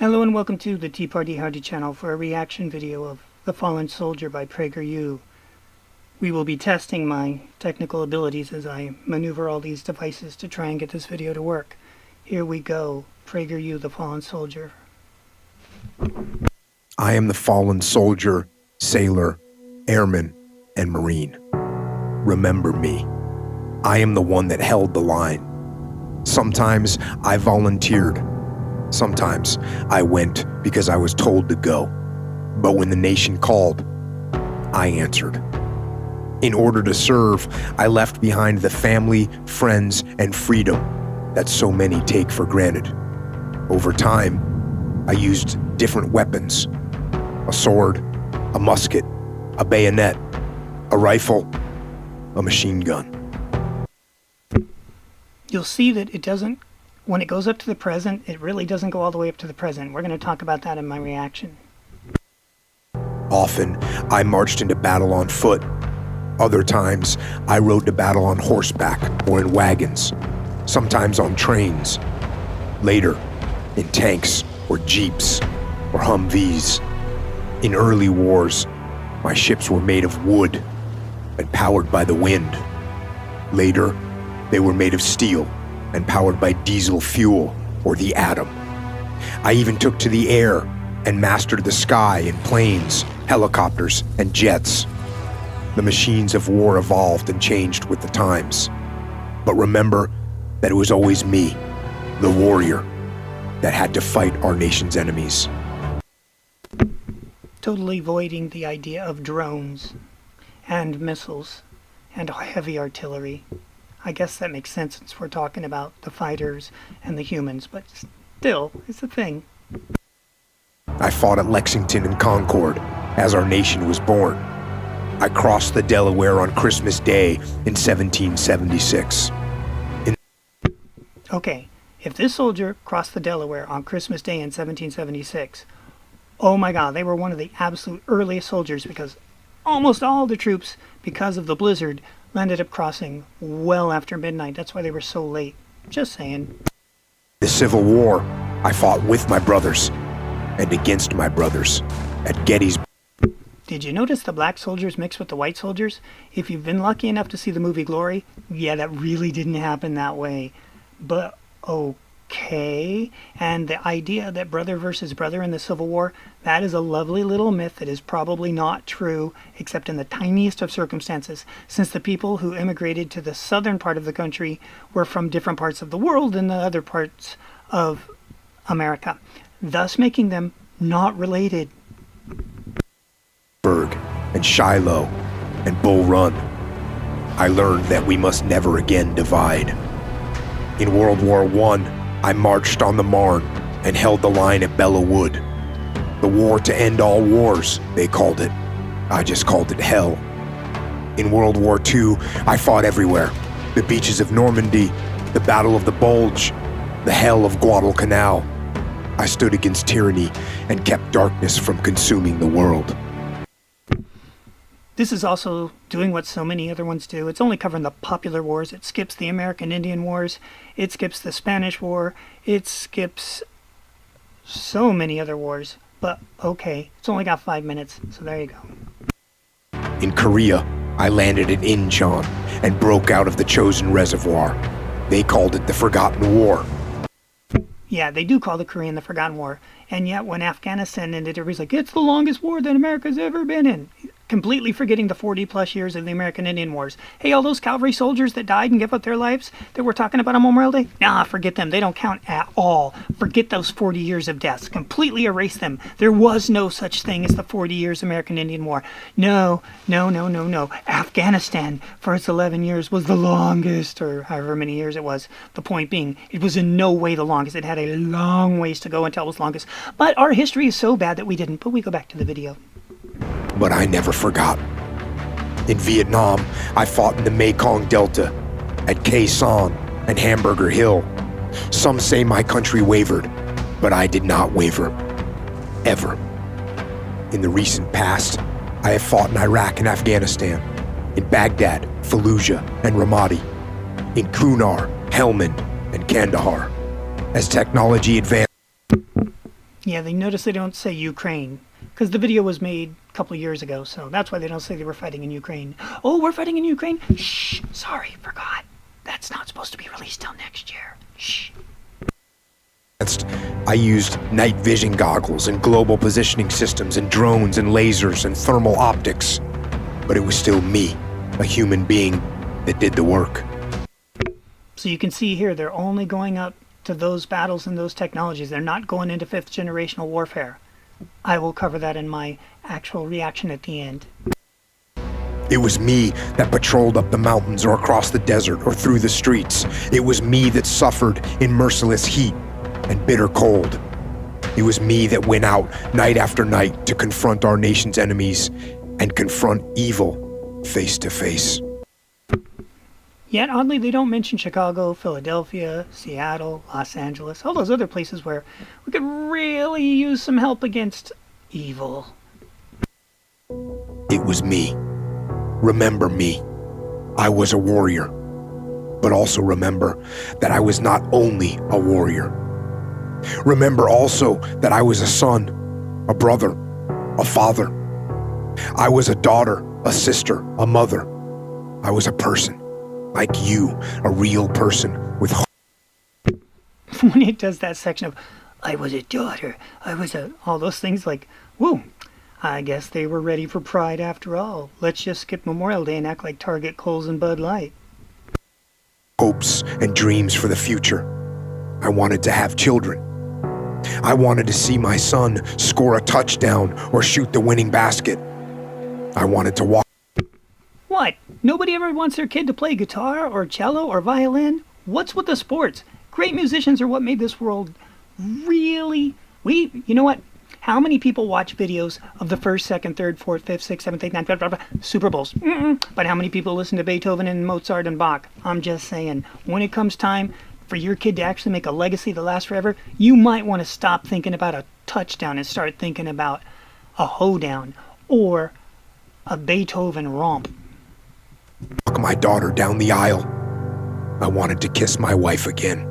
Hello and welcome to the Tea Party Howdy channel for a reaction video of The Fallen Soldier by PragerU. We will be testing my technical abilities as I maneuver all these devices to try and get this video to work. Here we go, PragerU, The Fallen Soldier. I am the fallen soldier, sailor, airman, and marine. Remember me. I am the one that held the line. Sometimes I volunteered. Sometimes I went because I was told to go. But when the nation called, I answered. In order to serve, I left behind the family, friends, and freedom that so many take for granted. Over time, I used different weapons: a sword, a musket, a bayonet, a rifle, a machine gun. You'll see that it doesn't, when it goes up to the present, it really doesn't go all the way up to the present. We're going to talk about that in my reaction. Often, I marched into battle on foot. Other times, I rode to battle on horseback or in wagons, sometimes on trains. Later, in tanks or jeeps or Humvees. In early wars, my ships were made of wood and powered by the wind. Later, they were made of steel and powered by diesel fuel or the atom. I even took to the air and mastered the sky in planes, helicopters, and jets. The machines of war evolved and changed with the times. But remember that it was always me, the warrior, that had to fight our nation's enemies. Totally voiding the idea of drones and missiles and heavy artillery. I guess that makes sense since we're talking about the fighters and the humans, but still, it's a thing. I fought at Lexington and Concord as our nation was born. I crossed the Delaware on Christmas Day in 1776. Okay, if this soldier crossed the Delaware on Christmas Day in 1776, oh my god, they were one of the absolute earliest soldiers, because almost all the troops, because of the blizzard, ended up crossing well after midnight. That's why they were so late. Just saying. The Civil War, I fought with my brothers and against my brothers at Gettysburg. Did you notice the black soldiers mixed with the white soldiers? If you've been lucky enough to see the movie Glory, yeah, that really didn't happen that way. But okay. And the idea that brother versus brother in the Civil War, that is a lovely little myth that is probably not true, except in the tiniest of circumstances, since the people who immigrated to the southern part of the country were from different parts of the world than the other parts of America, thus making them not related. And Shiloh and Bull Run, I learned that we must never again divide. In World War I marched on the Marne and held the line at Belleau Wood. The war to end all wars, they called it. I just called it hell. In World War II, I fought everywhere. The beaches of Normandy, the Battle of the Bulge, the hell of Guadalcanal. I stood against tyranny and kept darkness from consuming the world. This is also doing what so many other ones do. It's only covering the popular wars. It skips the American Indian Wars. It skips the Spanish War. It skips so many other wars. But okay, it's only got 5 minutes, so there you go. In Korea, I landed at Incheon and broke out of the Chosin Reservoir. They called it the Forgotten War. Yeah, they do call the Korean the Forgotten War. And yet when Afghanistan ended, everybody's like, it's the longest war that America's ever been in. Completely forgetting the 40-plus years of the American Indian Wars. Hey, all those cavalry soldiers that died and gave up their lives that we're talking about on Memorial Day? Nah, forget them. They don't count at all. Forget those 40 years of deaths. Completely erase them. There was no such thing as the 40 years American Indian War. No. Afghanistan, for its 11 years, was the longest, or however many years it was. The point being, it was in no way the longest. It had a long ways to go until it was longest. But our history is so bad that we didn't. But we go back to the video. But I never forgot. In Vietnam, I fought in the Mekong Delta, at Khe Sanh and Hamburger Hill. Some say my country wavered, but I did not waver. Ever. In the recent past, I have fought in Iraq and Afghanistan, in Baghdad, Fallujah, and Ramadi, in Kunar, Helmand, and Kandahar. As technology advanced, Yeah, they notice they don't say Ukraine, because the video was made a couple of years ago, so that's why they don't say they were fighting in Ukraine. Oh, we're fighting in Ukraine? Shh, sorry, forgot. That's not supposed to be released till next year. Shh. I used night vision goggles and global positioning systems and drones and lasers and thermal optics. But it was still me, a human being, that did the work. So you can see here, they're only going up to those battles and those technologies. They're not going into 5th generational warfare. I will cover that in my actual reaction at the end. It was me that patrolled up the mountains or across the desert or through the streets. It was me that suffered in merciless heat and bitter cold. It was me that went out night after night to confront our nation's enemies and confront evil face to face. Yet, oddly, they don't mention Chicago, Philadelphia, Seattle, Los Angeles, all those other places where we could really use some help against evil. It was me. Remember me. I was a warrior. But also remember that I was not only a warrior. Remember also that I was a son, a brother, a father. I was a daughter, a sister, a mother. I was a person. Like you, a real person with When it does that section of, I was a daughter, all those things, like, whoa, I guess they were ready for Pride after all. Let's just skip Memorial Day and act like Target, Kohl's, and Bud Light. hopes and dreams for the future. I wanted to have children. I wanted to see my son score a touchdown or shoot the winning basket. I wanted to walk. What? Nobody ever wants their kid to play guitar or cello or violin? What's with the sports? Great musicians are what made this world really... You know what? How many people watch videos of the 1st, 2nd, 3rd, 4th, 5th, 6th, 7th, 8th, 9th, blah, blah, blah, Super Bowls? But how many people listen to Beethoven and Mozart and Bach? I'm just saying, when it comes time for your kid to actually make a legacy that lasts forever, you might want to stop thinking about a touchdown and start thinking about a hoedown or a Beethoven romp. My daughter down the aisle. I wanted to kiss my wife again.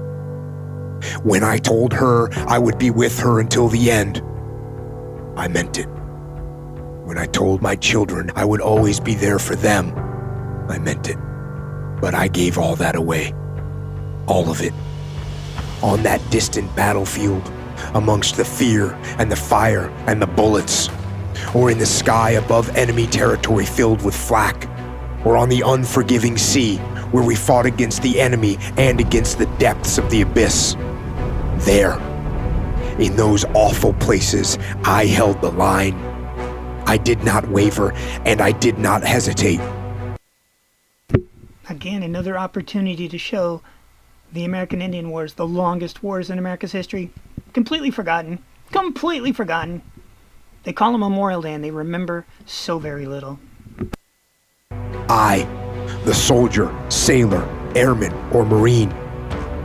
When I told her I would be with her until the end, I meant it. When I told my children I would always be there for them, I meant it. But I gave all that away. All of it. On that distant battlefield, amongst the fear and the fire and the bullets, or in the sky above enemy territory filled with flak, or on the unforgiving sea where we fought against the enemy and against the depths of the abyss. There, in those awful places, I held the line. I did not waver, and I did not hesitate. Again, another opportunity to show the American Indian Wars, the longest wars in America's history, completely forgotten. Completely forgotten. They call them Memorial Day, and they remember so very little. I, the soldier, sailor, airman, or marine,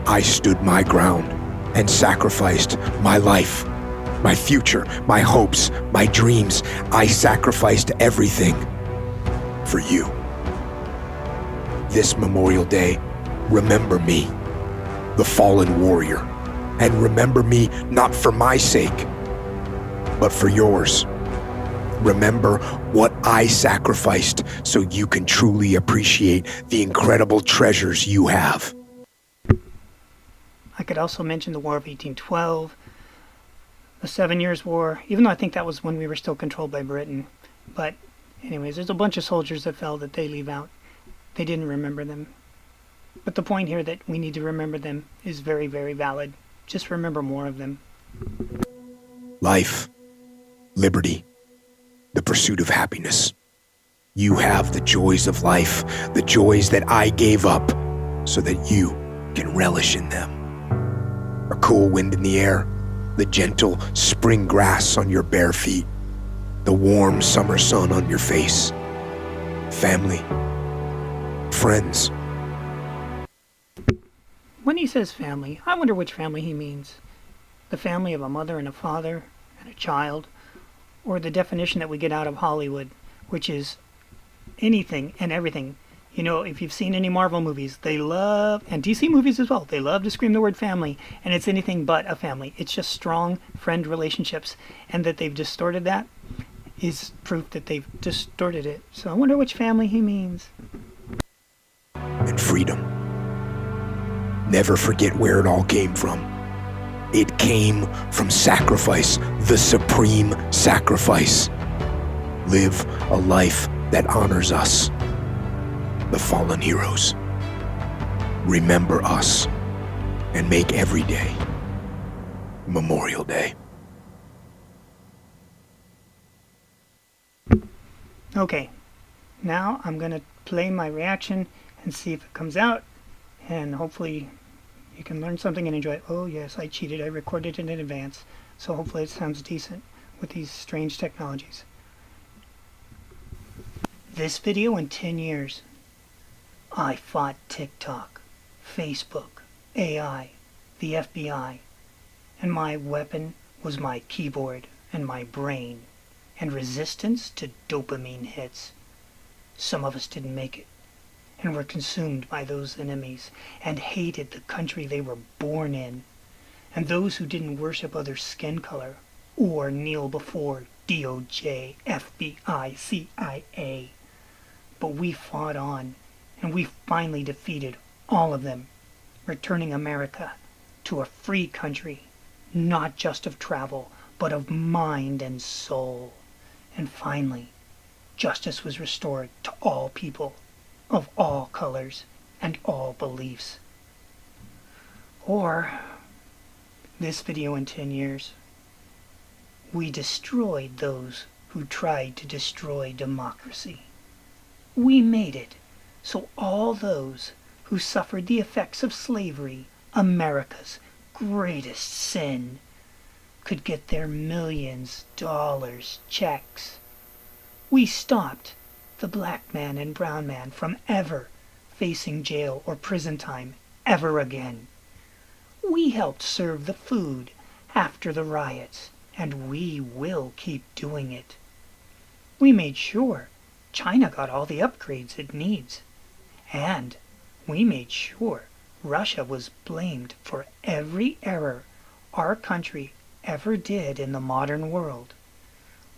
I stood my ground and sacrificed my life, my future, my hopes, my dreams. I sacrificed everything for you. This Memorial Day, remember me, the fallen warrior, and remember me not for my sake, but for yours. Remember what I sacrificed so you can truly appreciate the incredible treasures you have. I could also mention the War of 1812, the 7 Years' War, even though I think that was when we were still controlled by Britain. But anyways, there's a bunch of soldiers that fell that they leave out. They didn't remember them. But the point here that we need to remember them is very, very valid. Just remember more of them. Life, liberty, the pursuit of happiness. You have the joys of life, the joys that I gave up so that you can relish in them. A cool wind in the air, the gentle spring grass on your bare feet, the warm summer sun on your face, family, friends. When he says family, I wonder which family he means. The family of a mother and a father and a child, or the definition that we get out of Hollywood, which is anything and everything You know, if you've seen any Marvel movies, they love, and DC movies as well, they love to scream the word family, and it's anything but a family. It's just strong friend relationships, and that they've distorted that is proof that they've distorted it. So I wonder which family he means. And freedom. Never forget where it all came from. It came from sacrifice, the supreme sacrifice. Live a life that honors us, the fallen heroes. Remember us and make every day Memorial Day. Okay, now I'm going to play my reaction and see if it comes out, and hopefully you can learn something and enjoy it. Oh yes, I cheated. I recorded it in advance, so hopefully it sounds decent with these strange technologies. This video in 10 years. I fought TikTok, Facebook, AI, the FBI, and my weapon was my keyboard and my brain, and resistance to dopamine hits. Some of us didn't make it, and were consumed by those enemies, and hated the country they were born in, and those who didn't worship other skin color, or kneel before DOJ, FBI, CIA. But we fought on, and we finally defeated all of them, returning America to a free country, not just of travel, but of mind and soul. And finally, justice was restored to all people, of all colors and all beliefs. Or, this video in 10 years, we destroyed those who tried to destroy democracy. We made it so all those who suffered the effects of slavery, America's greatest sin, could get their millions dollars checks. We stopped the black man and brown man from ever facing jail or prison time ever again. We helped serve the food after the riots, and we will keep doing it. We made sure China got all the upgrades it needs, and we made sure Russia was blamed for every error our country ever did in the modern world.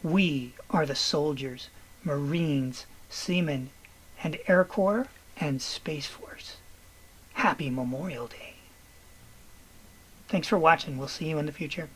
We are the soldiers, Marines, seamen, and Air Corps and Space Force. Happy Memorial Day. Thanks for watching. We'll see you in the future.